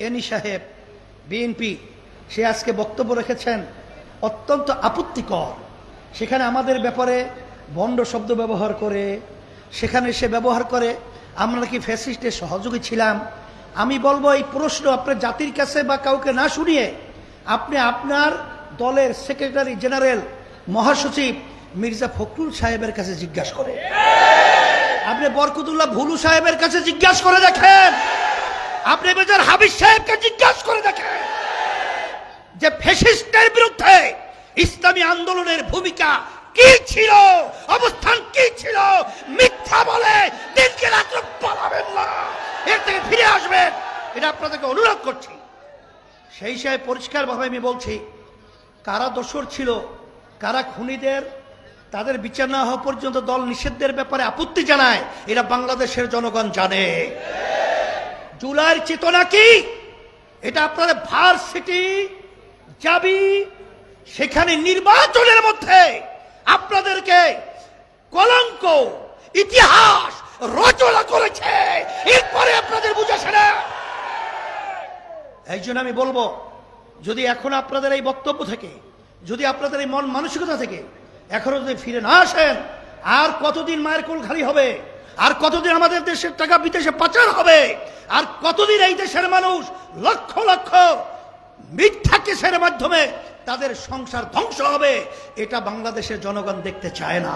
Any সাহেব BNP, সে আজকে বক্তব্য রেখেছেন অত্যন্ত আপত্তিকর। সেখানে আমাদের ব্যাপারে ভণ্ড শব্দ ব্যবহার করে, সেখানে সে ব্যবহার করে আমরা নাকি ফ্যাসিস্টের সহযোগী ছিলাম। আমি বলবো এই প্রশ্ন আপনার জাতির কাছে বা কাউকে না শুনিয়ে আপনি আপনার দলের সেক্রেটারি জেনারেল মহাসচিব মির্জা ফখরুল সাহেবের কাছে জিজ্ঞাসা করে, আপনি বরকতুল্লাহ ভুলু সাহেবের কাছে জিজ্ঞাসা করে দেখেন, আপনি মেজর হাবিব সাহেবকে জিজ্ঞাসা করে দেখেন যে ফ্যাসিস্টের বিরুদ্ধে ইসলামী আন্দোলনের ভূমিকা কি ছিল, অবস্থান কি ছিল। মিথ্যা বলে দিনকে রাত্রে পালাবেন না, এর থেকে ফিরে আসবেন, এটা আপনাদেরকে অনুরোধ করছি। সেই হিসাবে পরিষ্কারভাবে আমি বলছি, কারা দোষর ছিল, কারা খুনিদের, তাদের বিচার না হওয়া পর্যন্ত দল নিষিদ্ধের ব্যাপারে আপত্তি জানায়, এটা বাংলাদেশের জনগণ জানে। জুলাইয়ের চেতনা কি, এটা আপনাদের ভার্সিটি যাবি, সেখানে নির্বাচনের মধ্যে আপনাদেরকে কলঙ্ক ইতিহাস রচনা করেছে, এরপরে আপনাদের বুঝেছে না। এই জন্য আমি বলবো, যদি এখন আপনাদের এই বক্তব্য থেকে, যদি আপনাদের এই মন মানসিকতা থেকে এখনো যদি ফিরে না আসেন, আর কতদিন মায়ের কোল খালি হবে, আর কতদিন আমাদের দেশের টাকা বিদেশে পাচার হবে, আর কতদিন এই দেশের মানুষ লক্ষ লক্ষ মিথ্যা কেসের মাধ্যমে তাদের সংসার ধ্বংস হবে, এটা বাংলাদেশের জনগণ দেখতে চায় না।